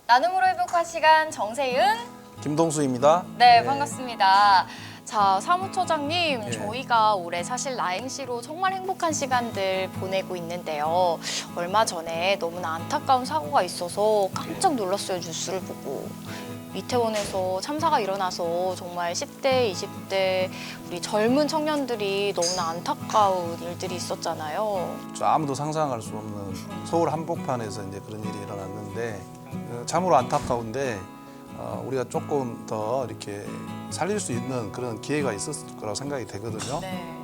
나눔으로 회복할 시간 정세윤. 김동수입니다. 네, 반갑습니다. 자, 사무처장님, 네. 저희가 올해 사실 나행시로 정말 행복한 시간들 보내고 있는데요. 얼마 전에 너무나 안타까운 사고가 있어서 깜짝 놀랐어요, 뉴스를 보고. 이태원에서 참사가 일어나서 정말 10대, 20대 우리 젊은 청년들이 너무나 안타까운 일들이 있었잖아요. 아무도 상상할 수 없는 서울 한복판에서 이제 그런 일이 일어났는데 참으로 안타까운데 우리가 조금 더 이렇게 살릴 수 있는 그런 기회가 있었을 거라고 생각이 되거든요. 네.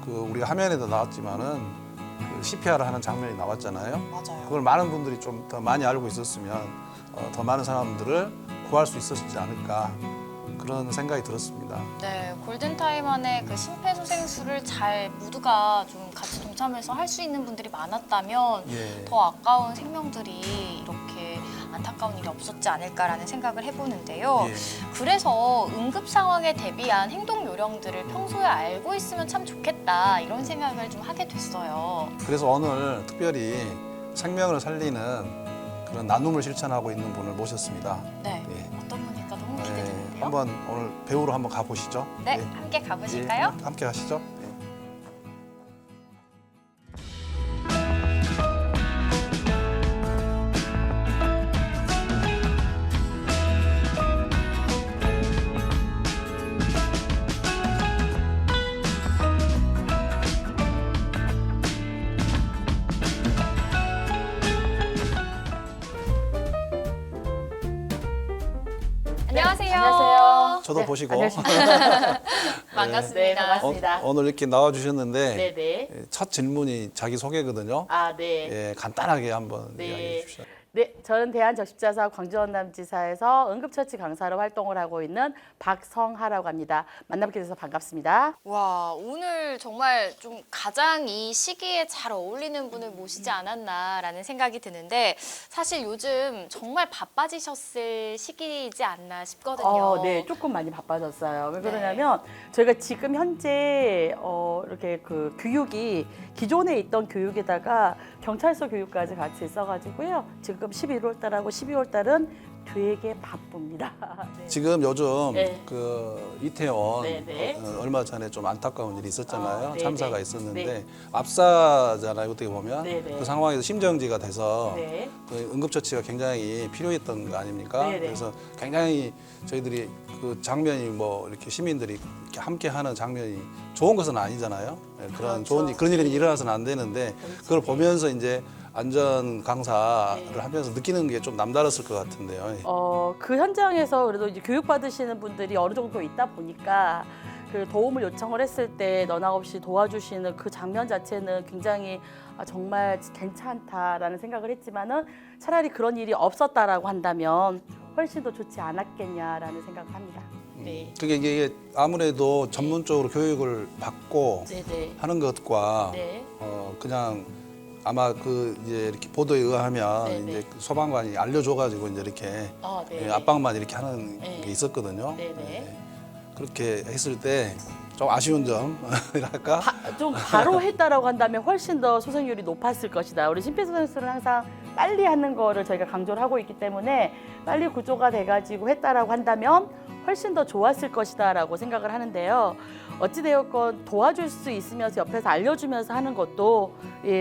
우리가 화면에도 나왔지만은 그 CPR 하는 장면이 나왔잖아요. 맞아요. 그걸 많은 분들이 좀 더 많이 알고 있었으면 더 많은 사람들을 구할 수 있었지 않을까 그런 생각이 들었습니다. 네, 골든타임 안에 그 심폐소생술을 잘 모두가 좀 같이 동참해서 할 수 있는 분들이 많았다면 예. 더 아까운 생명들이 이렇게 안타까운 일이 없었지 않을까라는 생각을 해보는데요. 예. 그래서 응급 상황에 대비한 행동 요령들을 평소에 알고 있으면 참 좋겠다 이런 생각을 좀 하게 됐어요. 그래서 오늘 특별히 생명을 살리는 그런 나눔을 실천하고 있는 분을 모셨습니다. 네, 예. 어떤 분일까 너무 예, 기대되는데요. 한번 오늘 배우로 한번 가보시죠. 네, 예. 함께 가보실까요? 예, 함께 가시죠. 예. 안녕하세요. 안녕하세요. 저도 네, 보시고 안녕하십니까. 반갑습니다. 네, 반갑습니다. 오늘 이렇게 나와주셨는데 네네. 예, 첫 질문이 자기 소개거든요. 아, 네. 예, 간단하게 한번 네. 이야기해 주십시오. 네, 저는 대한적십자사 광주원남지사에서 응급처치 강사로 활동을 하고 있는 박성하라고 합니다. 만나뵙게 돼서 반갑습니다. 와, 오늘 정말 좀 가장 이 시기에 잘 어울리는 분을 모시지 않았나라는 생각이 드는데 사실 요즘 정말 바빠지셨을 시기이지 않나 싶거든요. 네, 조금 많이 바빠졌어요. 왜 네. 그러냐면 저희가 지금 현재 이렇게 그 교육이 기존에 있던 교육에다가 경찰서 교육까지 같이 있어가지고요. 지금 11월 달하고 12월 달은 되게 바쁩니다. 네. 지금 요즘 네. 그 이태원 네, 네. 얼마 전에 좀 안타까운 일이 있었잖아요. 네, 참사가 네. 있었는데 네. 압사잖아요. 어떻게 보면 네, 네. 그 상황에서 심정지가 돼서 네. 그 응급처치가 굉장히 필요했던 거 아닙니까? 네, 네. 그래서 굉장히 저희들이 그 장면이 뭐 이렇게 시민들이 이렇게 함께하는 장면이 좋은 것은 아니잖아요. 네, 그런 그렇죠. 그런 일이 일어나서는 안 되는데 그걸 보면서 이제 안전 강사를 네. 하면서 느끼는 게 좀 남다랐을 것 같은데요. 그 현장에서 그래도 이제 교육받으시는 분들이 어느 정도 있다 보니까 그 도움을 요청을 했을 때 너나 없이 도와주시는 그 장면 자체는 굉장히 정말 괜찮다라는 생각을 했지만은 차라리 그런 일이 없었다라고 한다면 훨씬 더 좋지 않았겠냐라는 생각을 합니다. 네. 그게 이게 아무래도 전문적으로 교육을 받고 네네. 하는 것과 네. 그냥 아마 그 이제 이렇게 보도에 의하면 네네. 이제 그 소방관이 알려줘가지고 이제 이렇게 네. 압박만 이렇게 하는 네. 게 있었거든요. 네네. 네. 그렇게 했을 때 좀 아쉬운 점이랄까? 좀 바로 했다라고 한다면 훨씬 더 소생률이 높았을 것이다. 우리 심폐소생술은 항상 빨리 하는 거를 저희가 강조를 하고 있기 때문에 빨리 구조가 돼가지고 했다라고 한다면 훨씬 더 좋았을 것이다라고 생각을 하는데요. 어찌되었건 도와줄 수 있으면서 옆에서 알려주면서 하는 것도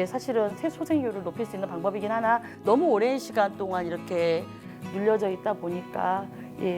사실은 소생률을 높일 수 있는 방법이긴 하나 너무 오랜 시간 동안 이렇게 눌려져 있다 보니까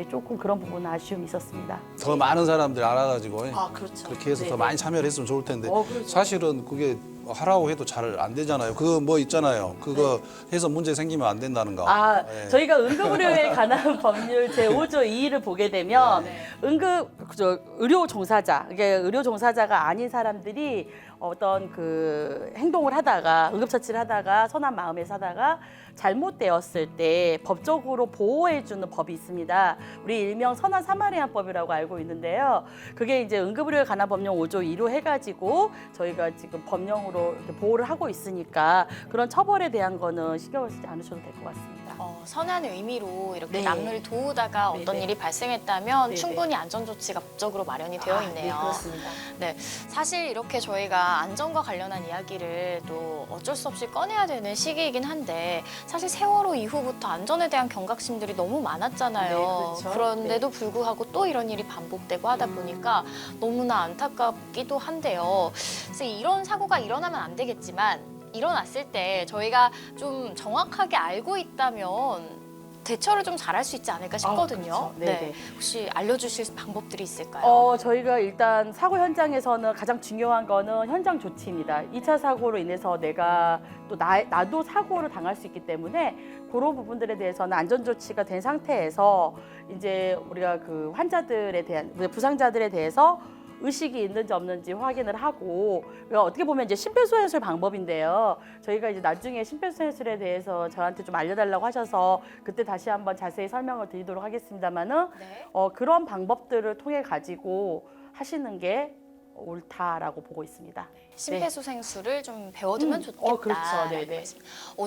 조금 그런 부분은 아쉬움이 있었습니다. 더 많은 사람들이 알아가지고 그렇죠. 그렇게 해서 더 네네. 많이 참여를 했으면 좋을 텐데 그렇죠. 사실은 그게 하라고 해도 잘 안 되잖아요. 그거 뭐 있잖아요. 그거 해서 문제 생기면 안 된다는 거. 네. 저희가 응급의료에 관한 법률 제5조 2를 보게 되면 의료 종사자, 이게 의료 종사자가 아닌 사람들이 어떤 그 행동을 하다가 응급처치를 하다가 선한 마음에서 하다가 잘못되었을 때 법적으로 보호해주는 법이 있습니다. 우리 일명 선한 사마리안법이라고 알고 있는데요. 그게 이제 응급의료에 관한 법령 5조 2로 해가지고 저희가 지금 법령으로 이렇게 보호를 하고 있으니까 그런 처벌에 대한 거는 신경을 쓰지 않으셔도 될 것 같습니다. 선한 의미로 이렇게 네. 남을 도우다가 네, 어떤 네. 일이 발생했다면 네, 충분히 안전조치가 법적으로 마련이 되어 네, 있네요. 그렇습니다. 네, 사실 이렇게 저희가 안전과 관련한 이야기를 또 어쩔 수 없이 꺼내야 되는 시기이긴 한데 사실 세월호 이후부터 안전에 대한 경각심들이 너무 많았잖아요. 네, 그렇죠. 그런데도 불구하고 또 이런 일이 반복되고 하다 보니까 너무나 안타깝기도 한데요. 그래서 이런 사고가 일어나면 안 되겠지만 일어났을 때 저희가 좀 정확하게 알고 있다면 대처를 좀 잘할 수 있지 않을까 싶거든요. 그렇죠. 네, 네. 혹시 알려주실 방법들이 있을까요? 저희가 일단 사고 현장에서는 가장 중요한 거는 현장 조치입니다. 2차 사고로 인해서 내가 또 나도 사고를 당할 수 있기 때문에 그런 부분들에 대해서는 안전 조치가 된 상태에서 이제 우리가 그 환자들에 대한 부상자들에 대해서 의식이 있는지 없는지 확인을 하고 그러니까 어떻게 보면 이제 심폐소생술 방법인데요. 저희가 이제 나중에 심폐소생술에 대해서 저한테 좀 알려달라고 하셔서 그때 다시 한번 자세히 설명을 드리도록 하겠습니다만은 네. 그런 방법들을 통해 가지고 하시는 게 옳다라고 보고 있습니다. 심폐소생술을 좀 배워두면 좋겠다. 그렇죠. 네네.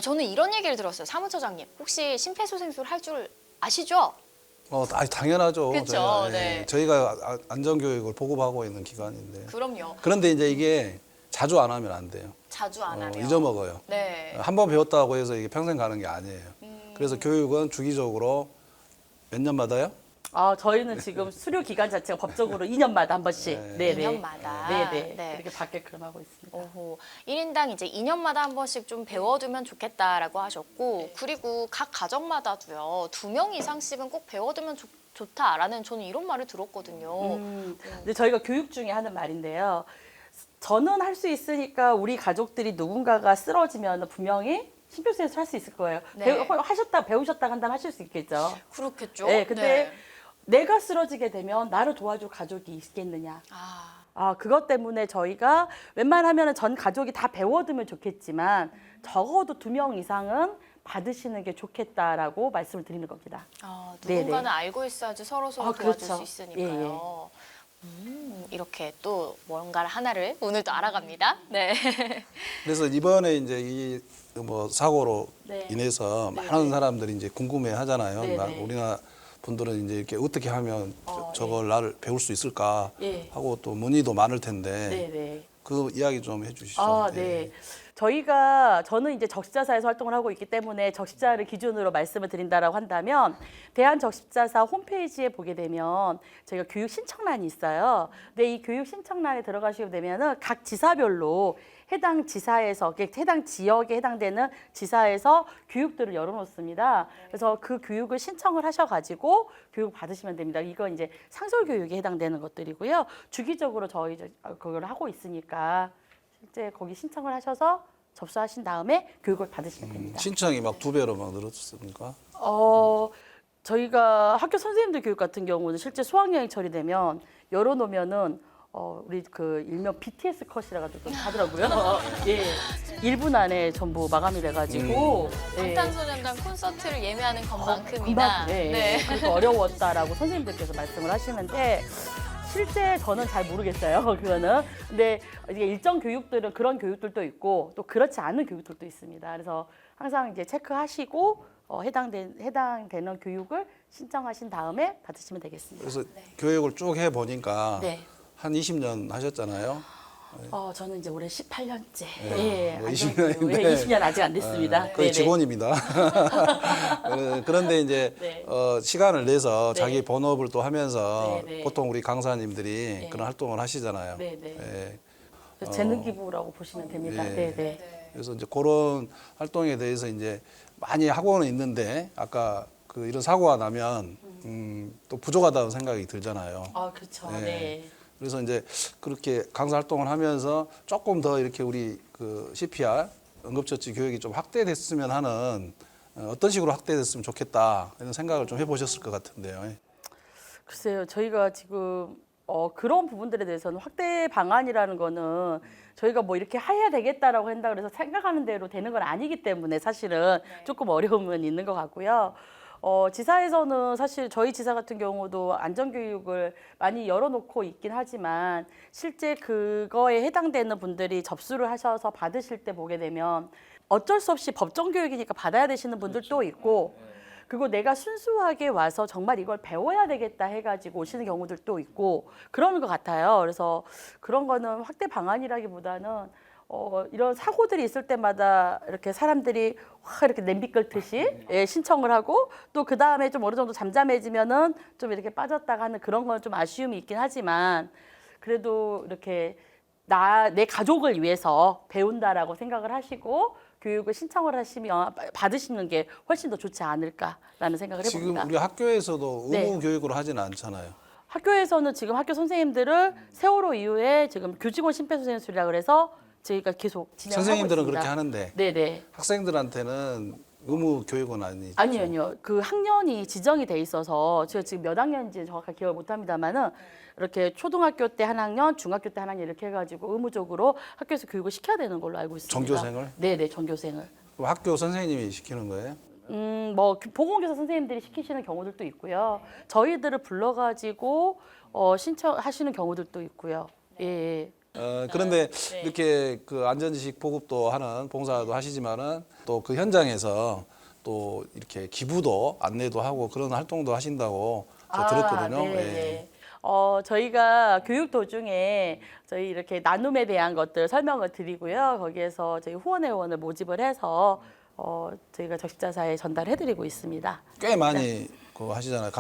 저는 이런 얘기를 들었어요. 사무처장님, 혹시 심폐소생술 할 줄 아시죠? 당연하죠. 그쵸, 저희가, 네. 저희가 안전교육을 보급하고 있는 기관인데. 그럼요. 그런데 이제 이게 자주 안 하면 안 돼요. 자주 안 하면. 잊어먹어요. 네. 한 번 배웠다고 해서 이게 평생 가는 게 아니에요. 그래서 교육은 주기적으로 몇 년마다요? 저희는 지금 수료 기간 자체가 법적으로 2년마다 한 번씩. 네. 네네. 2년마다. 네네. 네. 그렇게 받게끔 하고 있습니다. 오호. 1인당 이제 2년마다 한 번씩 좀 배워두면 좋겠다라고 하셨고, 그리고 각 가정마다도요, 2명 이상씩은 꼭 배워두면 좋다라는 저는 이런 말을 들었거든요. 근데 저희가 교육 중에 하는 말인데요. 저는 할 수 있으니까 우리 가족들이 누군가가 쓰러지면 분명히 심폐소생술 할 수 있을 거예요. 네. 배우셨다 한다면 하실 수 있겠죠. 그렇겠죠. 네, 근데 내가 쓰러지게 되면 나를 도와줄 가족이 있겠느냐. 그것 때문에 저희가 웬만하면 전 가족이 다 배워두면 좋겠지만 적어도 2명 이상은 받으시는 게 좋겠다라고 말씀을 드리는 겁니다. 누군가는 네네. 알고 있어야지 서로 도와줄 그렇죠. 수 있으니까요. 이렇게 또 뭔가를 하나를 오늘 또 알아갑니다. 네. 그래서 이번에 이제 이 뭐 사고로 네. 인해서 네, 많은 네. 사람들이 이제 궁금해 하잖아요. 네, 막 네. 우리나라 분들은 이제 이렇게 어떻게 하면 저걸 나를 배울 수 있을까 예. 하고 또 문의도 많을 텐데 네네. 그 이야기 좀 해주시죠. 네. 저는 이제 적십자사에서 활동을 하고 있기 때문에 적십자를 기준으로 말씀을 드린다라고 한다면 대한적십자사 홈페이지에 보게 되면 저희가 교육 신청란이 있어요. 근데 이 교육 신청란에 들어가시게 되면은 각 지사별로 해당 지사에서 해당 지역에 해당되는 지사에서 교육들을 열어놓습니다. 그래서 그 교육을 신청을 하셔가지고 교육 받으시면 됩니다. 이건 이제 상설 교육에 해당되는 것들이고요. 주기적으로 저희 그걸 하고 있으니까 실제 거기 신청을 하셔서 접수하신 다음에 교육을 받으시면 됩니다. 신청이 막 2배로 막 늘었습니까? 저희가 학교 선생님들 교육 같은 경우는 실제 수학여행 처리되면 열어놓으면은 우리 그 일명 BTS 컷이라고 하더라고요. 예, 1분 안에 전부 마감이 돼가지고 방탄소년단 콘서트를 예매하는 것만큼이나 금방, 네. 그래서 어려웠다라고 선생님들께서 말씀을 하시는데 실제 저는 잘 모르겠어요. 그거는. 근데 이게 일정 교육들은 그런 교육들도 있고 또 그렇지 않은 교육들도 있습니다. 그래서 항상 이제 체크하시고 해당되는 교육을 신청하신 다음에 받으시면 되겠습니다. 그래서 교육을 쭉 해보니까 네. 한 20년 하셨잖아요. 저는 이제 올해 18년째. 네. 뭐 20년 아직 안 됐습니다. 거의 네네. 직원입니다. 그런데 이제 네. 시간을 내서 네. 자기 본업을 또 하면서 네, 네. 보통 우리 강사님들이 네. 그런 활동을 하시잖아요. 네, 네. 예. 그래서 재능 기부라고 보시면 됩니다. 네. 네. 그래서 이제 그런 활동에 대해서 이제 많이 하고는 있는데 아까 그 이런 사고가 나면 또 부족하다는 생각이 들잖아요. 그렇죠. 네. 네. 그래서 이제 그렇게 강사 활동을 하면서 조금 더 이렇게 우리 그 CPR 응급처치 교육이 좀 확대됐으면 하는 어떤 식으로 확대됐으면 좋겠다 이런 생각을 좀 해보셨을 것 같은데요. 글쎄요, 저희가 지금 그런 부분들에 대해서는 확대 방안이라는 거는 저희가 뭐 이렇게 해야 되겠다라고 한다 그래서 생각하는 대로 되는 건 아니기 때문에 사실은 조금 어려움은 있는 것 같고요. 지사에서는 사실 저희 지사 같은 경우도 안전교육을 많이 열어놓고 있긴 하지만 실제 그거에 해당되는 분들이 접수를 하셔서 받으실 때 보게 되면 어쩔 수 없이 법정 교육이니까 받아야 되시는 분들도 있고 그리고 내가 순수하게 와서 정말 이걸 배워야 되겠다 해가지고 오시는 경우들도 있고 그러는 것 같아요. 그래서 그런 거는 확대 방안이라기보다는 이런 사고들이 있을 때마다 이렇게 사람들이 확 이렇게 냄비 끓듯이 예, 신청을 하고 또 그 다음에 좀 어느 정도 잠잠해지면은 좀 이렇게 빠졌다가 하는 그런 건 좀 아쉬움이 있긴 하지만 그래도 이렇게 내 가족을 위해서 배운다라고 생각을 하시고 교육을 신청을 하시면 받으시는 게 훨씬 더 좋지 않을까라는 생각을 지금 해봅니다. 우리 학교에서도 네. 의무 교육으로 하지는 않잖아요. 학교에서는 지금 학교 선생님들을 세월호 이후에 지금 교직원 심폐소생술이라 그래서 저희가 계속 진행하고 선생님들은 있습니다. 그렇게 하는데 네네. 학생들한테는 의무 교육은 아니죠. 아니요. 그 학년이 지정이 돼 있어서 제가 지금 몇 학년인지 정확하게 기억을 못 합니다만은 이렇게 초등학교 때 한 학년, 중학교 때 한 학년 이렇게 해가지고 의무적으로 학교에서 교육을 시켜야 되는 걸로 알고 있습니다. 전교생을? 네네, 전교생을. 그럼 학교 선생님이 시키는 거예요? 뭐 보건교사 선생님들이 시키시는 경우들도 있고요. 저희들을 불러가지고 신청하시는 경우들도 있고요. 예. 그런데 네. 이렇게 그 안전지식 보급도 하는 봉사도 하시지만은 또 그 현장에서 또 이렇게 기부도 안내도 하고 그런 활동도 하신다고 저 들었거든요. 네네. 예. 저희가 교육 도중에 저희 이렇게 나눔에 대한 것들 설명을 드리고요. 거기에서 저희 후원회원을 모집을 해서 저희가 적십자사에 전달해드리고 있습니다. 꽤 많이 그 하시잖아요.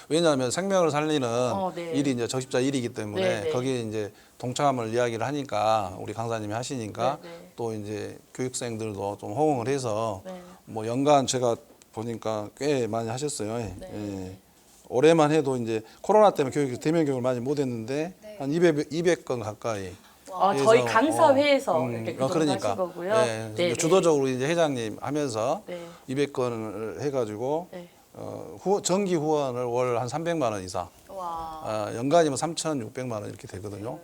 왜냐하면 생명을 살리는 네. 일이 이제 적십자 일이기 때문에 네, 네. 거기에 이제 동참을 이야기를 하니까 우리 강사님이 하시니까 네, 네. 또 이제 교육생들도 좀 호응을 해서 네. 뭐 연간 제가 보니까 꽤 많이 하셨어요. 네. 예. 올해만 해도 이제 코로나 때문에 대면 교육을 많이 못했는데 한 200건 가까이. 저희 해서, 강사회에서 이렇게 그동안 그러니까 하신 거고요. 네, 네, 네. 주도적으로 이제 회장님 하면서 네. 200건을 해가지고 네. 정기 후원을 월 한 300만 원 이상, 와. 연간이면 3,600만 원 이렇게 되거든요.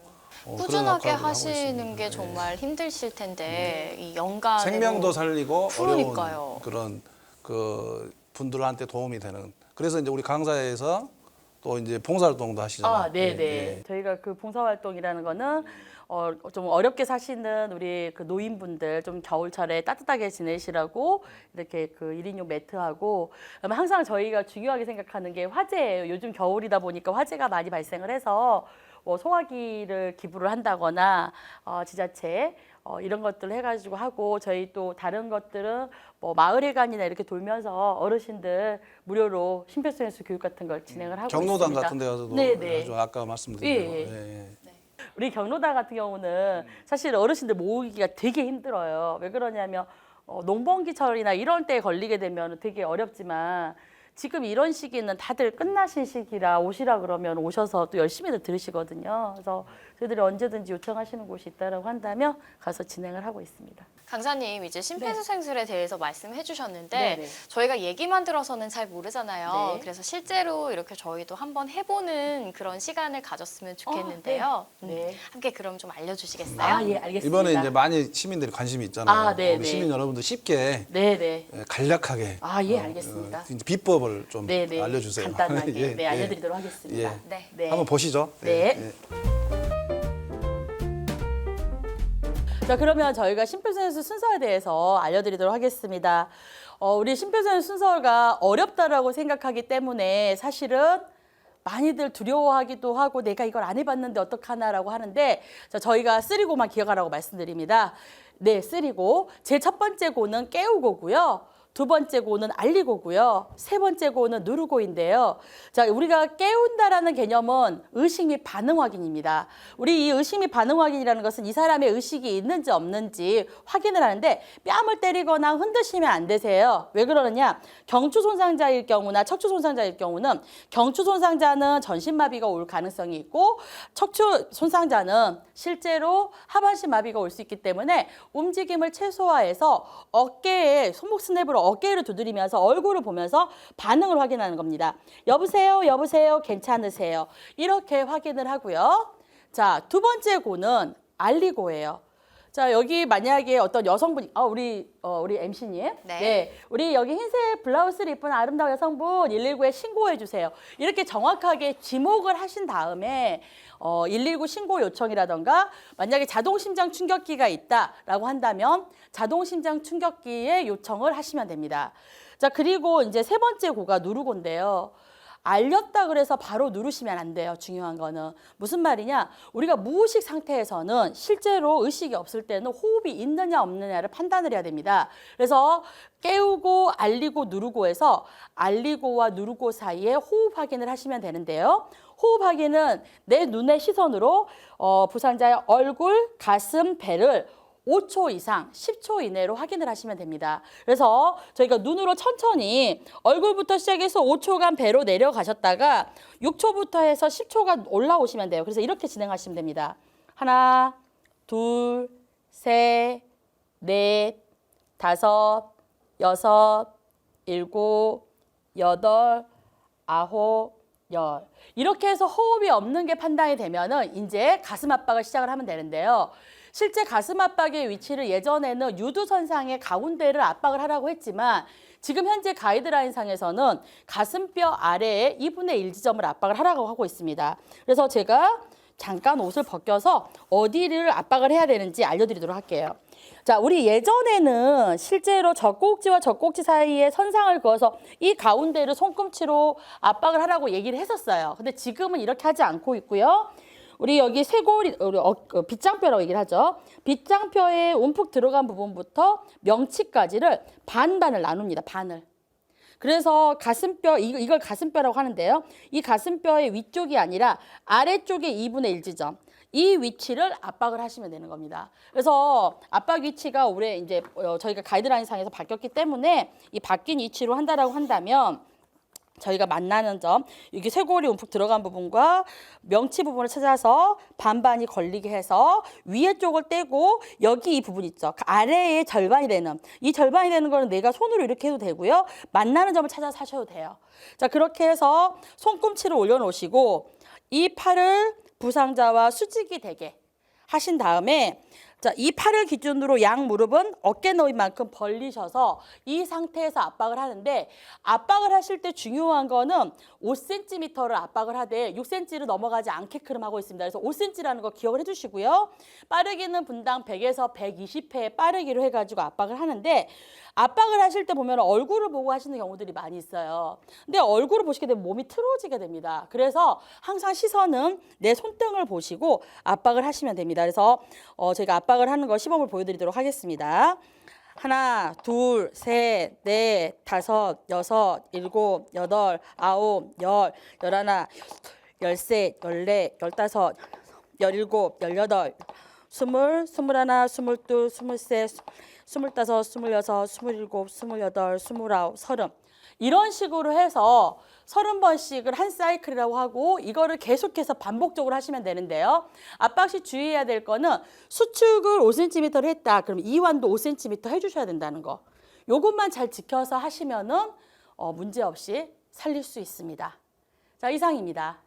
그런 꾸준하게 역할을 하고 하시는 있습니다. 게 네. 정말 힘드실 텐데 이 연간 생명도 살리고 그러니까요. 어려운 그런 그 분들한테 도움이 되는. 그래서 이제 우리 강사에서 또 이제 봉사활동도 하시잖아요. 네네. 예. 저희가 그 봉사활동이라는 거는 좀 어렵게 사시는 우리 그 노인분들 좀 겨울철에 따뜻하게 지내시라고 이렇게 그 1인용 매트하고 그다음에 항상 저희가 중요하게 생각하는 게 화재예요. 요즘 겨울이다 보니까 화재가 많이 발생을 해서 소화기를 기부를 한다거나 지자체 이런 것들을 해가지고 하고 저희 또 다른 것들은 뭐 마을회관이나 이렇게 돌면서 어르신들 무료로 심폐소생술 교육 같은 걸 진행을 하고 경로당 있습니다. 같은 데 가서도 네네. 아주 아까 말씀드린 예, 대로. 예. 예, 예. 우리 경로당 같은 경우는 사실 어르신들 모으기가 되게 힘들어요. 왜 그러냐면 농번기철이나 이런 때에 걸리게 되면 되게 어렵지만 지금 이런 시기는 다들 끝나신 시기라 오시라 그러면 오셔서 또 열심히들 들으시거든요. 그래서 저희들이 언제든지 요청하시는 곳이 있다라고 한다면 가서 진행을 하고 있습니다. 강사님 이제 심폐소생술에 대해서 말씀해 주셨는데 네네. 저희가 얘기만 들어서는 잘 모르잖아요. 네. 그래서 실제로 이렇게 저희도 한번 해보는 그런 시간을 가졌으면 좋겠는데요. 네. 함께 그럼 좀 알려주시겠어요? 예, 알겠습니다. 이번에 이제 많이 시민들이 관심이 있잖아요. 네, 우리 네. 시민 여러분들 쉽게 네네. 간략하게 예, 알겠습니다. 이제 비법을 좀 네네. 알려주세요. 간단하게 예, 네, 예. 알려드리도록 하겠습니다. 예. 네. 네. 한번 보시죠. 네. 예. 자, 그러면 저희가 심폐소생술 순서에 대해서 알려드리도록 하겠습니다. 우리 심폐소생술 순서가 어렵다라고 생각하기 때문에 사실은 많이들 두려워하기도 하고 내가 이걸 안 해봤는데 어떡하나라고 하는데 자, 저희가 쓰리고만 기억하라고 말씀드립니다. 네, 쓰리고. 제 첫 번째 고는 깨우고고요. 두 번째 고는 알리고고요. 세 번째 고는 누르고인데요. 자, 우리가 깨운다라는 개념은 의식 및 반응 확인입니다. 우리 이 의식 및 반응 확인이라는 것은 이 사람의 의식이 있는지 없는지 확인을 하는데 뺨을 때리거나 흔드시면 안 되세요. 왜 그러느냐? 경추 손상자일 경우나 척추 손상자일 경우는 경추 손상자는 전신마비가 올 가능성이 있고 척추 손상자는 실제로 하반신 마비가 올 수 있기 때문에 움직임을 최소화해서 어깨에 손목 스냅으로 어깨를 두드리면서 얼굴을 보면서 반응을 확인하는 겁니다. 여보세요, 여보세요, 괜찮으세요. 이렇게 확인을 하고요. 자, 두 번째 고는 알리고예요. 자, 여기 만약에 어떤 여성분이, 우리 MC님. 네. 우리 여기 흰색 블라우스를 입은 아름다운 여성분 119에 신고해 주세요. 이렇게 정확하게 지목을 하신 다음에 119 신고 요청이라던가 만약에 자동심장 충격기가 있다라고 한다면 자동심장 충격기에 요청을 하시면 됩니다. 자, 그리고 이제 세 번째 고가 누르고인데요. 알렸다 그래서 바로 누르시면 안 돼요. 중요한 거는. 무슨 말이냐? 우리가 무의식 상태에서는 실제로 의식이 없을 때는 호흡이 있느냐 없느냐를 판단을 해야 됩니다. 그래서 깨우고 알리고 누르고 해서 알리고와 누르고 사이에 호흡 확인을 하시면 되는데요. 호흡 확인은 내 눈의 시선으로 부상자의 얼굴, 가슴, 배를 5초 이상, 10초 이내로 확인을 하시면 됩니다. 그래서 저희가 눈으로 천천히 얼굴부터 시작해서 5초간 배로 내려가셨다가 6초부터 해서 10초간 올라오시면 돼요. 그래서 이렇게 진행하시면 됩니다. 하나, 둘, 셋, 넷, 다섯, 여섯, 일곱, 여덟, 아홉, 열. 이렇게 해서 호흡이 없는 게 판단이 되면은 이제 가슴 압박을 시작을 하면 되는데요. 실제 가슴 압박의 위치를 예전에는 유두선상의 가운데를 압박을 하라고 했지만 지금 현재 가이드라인상에서는 가슴뼈 아래에 2분의 1 지점을 압박을 하라고 하고 있습니다. 그래서 제가 잠깐 옷을 벗겨서 어디를 압박을 해야 되는지 알려드리도록 할게요. 자, 우리 예전에는 실제로 젖꼭지와 젖꼭지 사이에 선상을 그어서 이 가운데를 손꿈치로 압박을 하라고 얘기를 했었어요. 근데 지금은 이렇게 하지 않고 있고요. 우리 여기 쇄골이, 빗장뼈라고 얘기를 하죠. 빗장뼈에 움푹 들어간 부분부터 명치까지를 반반을 나눕니다. 반을. 그래서 가슴뼈, 이걸 가슴뼈라고 하는데요. 이 가슴뼈의 위쪽이 아니라 아래쪽의 2분의 1 지점. 이 위치를 압박을 하시면 되는 겁니다. 그래서 압박 위치가 올해 이제 저희가 가이드라인상에서 바뀌었기 때문에 이 바뀐 위치로 한다라고 한다면 저희가 만나는 점, 이게 쇄골이 움푹 들어간 부분과 명치 부분을 찾아서 반반이 걸리게 해서 위에 쪽을 떼고 여기 이 부분 있죠. 그 아래에 절반이 되는, 이 절반이 되는 거는 내가 손으로 이렇게 해도 되고요. 만나는 점을 찾아서 하셔도 돼요. 자, 그렇게 해서 손꿈치를 올려놓으시고 이 팔을 부상자와 수직이 되게 하신 다음에 자, 이 팔을 기준으로 양 무릎은 어깨 너비만큼 벌리셔서 이 상태에서 압박을 하는데 압박을 하실 때 중요한 거는 5cm를 압박을 하되 6cm를 넘어가지 않게끔 하고 있습니다. 그래서 5cm라는 거 기억을 해주시고요. 빠르기는 분당 100에서 120회 빠르기로 해가지고 압박을 하는데 압박을 하실 때 보면 얼굴을 보고 하시는 경우들이 많이 있어요. 근데 얼굴을 보시게 되면 몸이 틀어지게 됩니다. 그래서 항상 시선은 내 손등을 보시고 압박을 하시면 됩니다. 그래서 저희가 압박을 하는 거 시범을 보여드리도록 하겠습니다. 하나, 둘, 셋, 넷, 다섯, 여섯, 일곱, 여덟, 아홉, 열, 열하나, 열셋, 열넷, 열다섯, 열일곱, 열여덟, 스물, 스물하나, 스물둘, 스물셋, 스물다섯, 스물여섯, 스물일곱, 스물여덟, 스물아홉, 서른. 이런 식으로 해서 30번씩을 한 사이클이라고 하고 이거를 계속해서 반복적으로 하시면 되는데요. 압박 시 주의해야 될 거는 수축을 5cm를 했다. 그럼 이완도 5cm 해주셔야 된다는 거. 요것만 잘 지켜서 하시면은 문제없이 살릴 수 있습니다. 자, 이상입니다.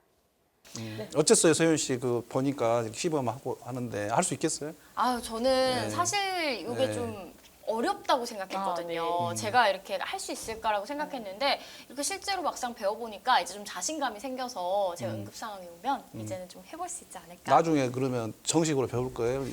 어쨌어요, 서윤 씨? 그 보니까 시범하고 하는데 할 수 있겠어요? 아유, 저는 네. 사실 이게 네. 좀 어렵다고 생각했거든요. 제가 이렇게 할 수 있을까라고 생각했는데 이렇게 실제로 막상 배워보니까 이제 좀 자신감이 생겨서 제가 응급 상황이 오면 이제는 좀 해볼 수 있지 않을까. 나중에 그러면 정식으로 배울 거예요?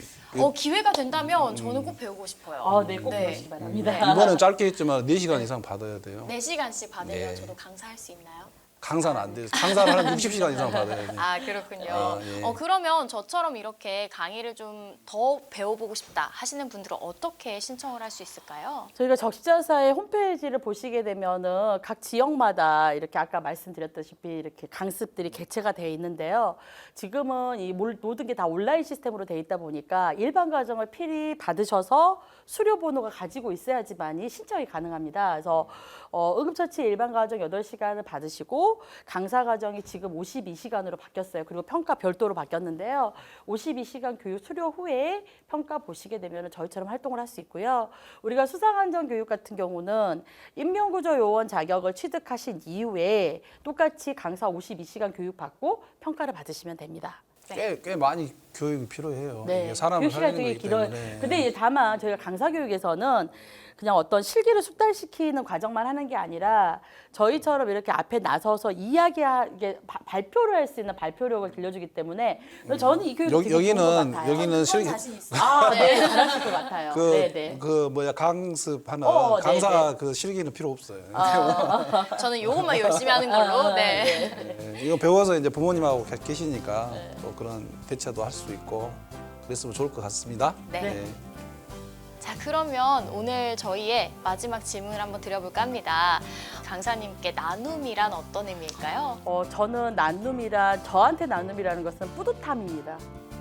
기회가 된다면 저는 꼭 배우고 싶어요. 네, 꼭 네. 그러시기 바랍니다. 이번엔 짧게 했지만 4시간 이상 받아야 돼요. 4시간씩 받으면 네. 저도 강사할 수 있나요? 강사는 안 돼요. 강사를 한 60시간 이상 받아야 돼요. 아, 그렇군요. 예. 그러면 저처럼 이렇게 강의를 좀 더 배워보고 싶다 하시는 분들은 어떻게 신청을 할 수 있을까요? 저희가 적시자사의 홈페이지를 보시게 되면은 각 지역마다 이렇게 아까 말씀드렸다시피 이렇게 강습들이 개최가 되어 있는데요. 지금은 이 모든 게 다 온라인 시스템으로 되어 있다 보니까 일반 과정을 필히 받으셔서 수료 번호가 가지고 있어야지만이 신청이 가능합니다. 그래서 응급처치 일반 과정 8시간을 받으시고 강사 과정이 지금 52시간으로 바뀌었어요. 그리고 평가 별도로 바뀌었는데요. 52시간 교육 수료 후에 평가 보시게 되면 저희처럼 활동을 할 수 있고요. 우리가 수상안전 교육 같은 경우는 인명구조 요원 자격을 취득하신 이후에 똑같이 강사 52시간 교육 받고 평가를 받으시면 됩니다. 꽤 많이 교육이 필요해요. 네. 이게 사람을 교육 시간이 살리는 되게 거기 길어요. 때문에. 근데 이제 다만 저희가 강사교육에서는 그냥 어떤 실기를 숙달시키는 과정만 하는 게 아니라 저희처럼 이렇게 앞에 나서서 이야기하게 발표를 할 수 있는 발표력을 길러주기 때문에 저는 이 교육이 되게 좋은 것 같아요. 여기는 네, 잘하실 것 같아요. 네, 네. 강습하는 네, 강사 네. 그 실기는 필요 없어요. 저는 이것만 열심히 하는 걸로. 네. 네, 이거 배워서 이제 부모님하고 계시니까 또 그런 대처도 할 수 있고 그랬으면 좋을 것 같습니다. 네. 자, 그러면 오늘 저희의 마지막 질문을 한번 드려볼까 합니다. 강사님께 나눔이란 어떤 의미일까요? 저는 저한테 나눔이라는 것은 뿌듯함입니다.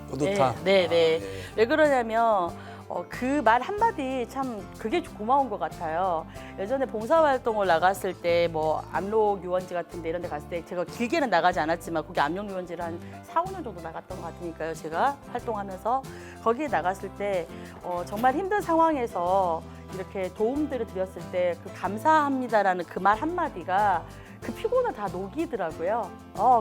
뿌듯함. 네, 네. 아, 예. 왜 그러냐면 그 말 한마디 참 그게 고마운 것 같아요. 예전에 봉사활동을 나갔을 때 뭐 압록 유원지 같은 데 이런 데 갔을 때 제가 길게는 나가지 않았지만 거기 압록 유원지를 한 4, 5년 정도 나갔던 것 같으니까요. 제가 활동하면서 거기에 나갔을 때 정말 힘든 상황에서 이렇게 도움들을 드렸을 때 그 감사합니다라는 그 말 한마디가 그 피곤을 다 녹이더라고요.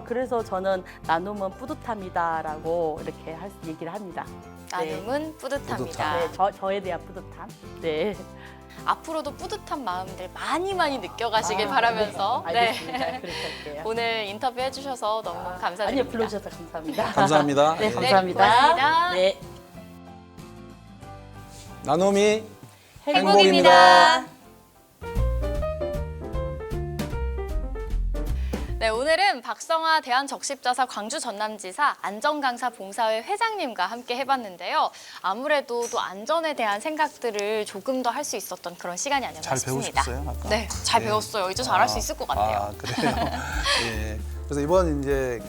그래서 저는 나눔은 뿌듯함이다라고 이렇게 얘기를 합니다. 나눔은 뿌듯합니다. 뿌듯함. 네, 저에 대한 뿌듯함. 네. 앞으로도 뿌듯한 마음들 많이 느껴가시길 바라면서 알겠습니다. 그렇게 할게요. 오늘 인터뷰 해주셔서 너무 감사드립니다. 아니요, 불러주셔서 감사합니다. 감사합니다. 네, 예. 감사합니다. 고맙습니다. 네. 나눔이 행복입니다. 네, 오늘은 박성아 대한적십자사 광주 전남지사 안전강사 봉사회 회장님과 함께 해봤는데요. 아무래도 또 안전에 대한 생각들을 조금 더 할 수 있었던 그런 시간이 아니었나 잘 싶습니다. 배우셨어요? 아까? 네, 잘 예. 배웠어요. 이제 잘할 수 있을 것 같아요. 아, 그래요? 예. 그래서 이번 이제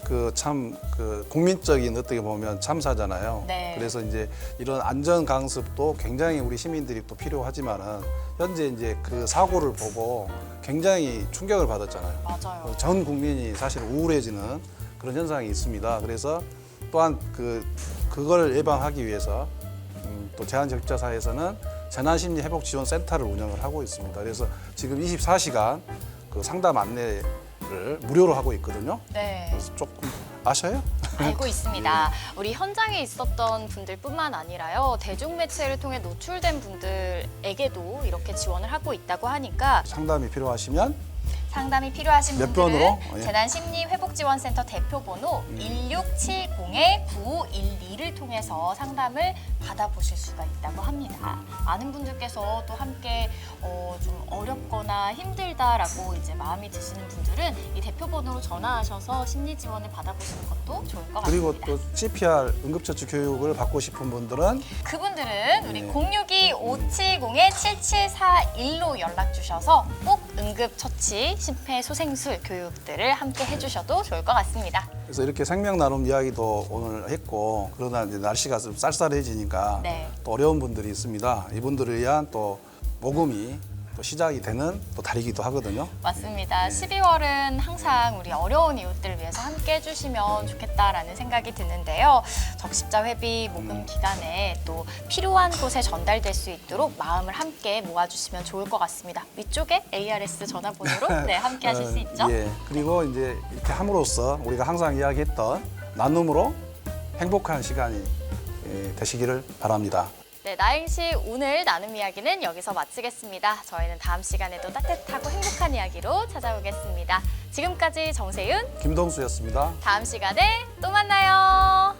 국민적인 어떻게 보면 참사잖아요. 네. 그래서 이제 이런 안전 강습도 굉장히 우리 시민들이 또 필요하지만은 현재 이제 그 사고를 보고 굉장히 충격을 받았잖아요. 맞아요. 전 국민이 사실 우울해지는 그런 현상이 있습니다. 그래서 또한 그걸 예방하기 위해서 또 대한적십자사에서는 재난심리회복지원센터를 운영을 하고 있습니다. 그래서 지금 24시간 그 상담 안내를 무료로 하고 있거든요. 네. 그래서 조금 아셔요? 알고 있습니다. 우리 현장에 있었던 분들뿐만 아니라요. 대중매체를 통해 노출된 분들에게도 이렇게 지원을 하고 있다고 하니까 상담이 필요하시면 상담이 필요하신 몇 분들은 번으로? 예. 재난심리회복지원센터 대표번호 1670-9512를 통해서 상담을 받아보실 수가 있다고 합니다. 많은 분들께서 또 함께 좀 어렵거나 힘들다라고 이제 마음이 드시는 분들은 이 대표번호로 전화하셔서 심리 지원을 받아보시는 것도 좋을 것 그리고 같습니다. 또 CPR 응급처치 교육을 받고 싶은 분들은 그분들은 우리 네. 062-570-7741로 연락 주셔서 꼭 응급처치 심폐소생술 교육들을 함께 해주셔도 좋을 것 같습니다. 그래서 이렇게 생명 나눔 이야기도 오늘 했고 그러나 이제 날씨가 좀 쌀쌀해지니까 네. 또 어려운 분들이 있습니다. 이분들을 위한 또 모금이 또 시작이 되는 또 달이기도 하거든요. 맞습니다. 12월은 항상 우리 어려운 이웃들을 위해서 함께 해주시면 좋겠다라는 생각이 드는데요. 적십자 회비 모금 기간에 또 필요한 곳에 전달될 수 있도록 마음을 함께 모아주시면 좋을 것 같습니다. 위쪽에 ARS 전화번호로 네, 함께 하실 수 있죠? 예. 그리고 이제 이렇게 함으로써 우리가 항상 이야기했던 나눔으로 행복한 시간이 되시기를 바랍니다. 네, 나행시 오늘 나눔 이야기는 여기서 마치겠습니다. 저희는 다음 시간에도 따뜻하고 행복한 이야기로 찾아오겠습니다. 지금까지 정세윤, 김동수였습니다. 다음 시간에 또 만나요.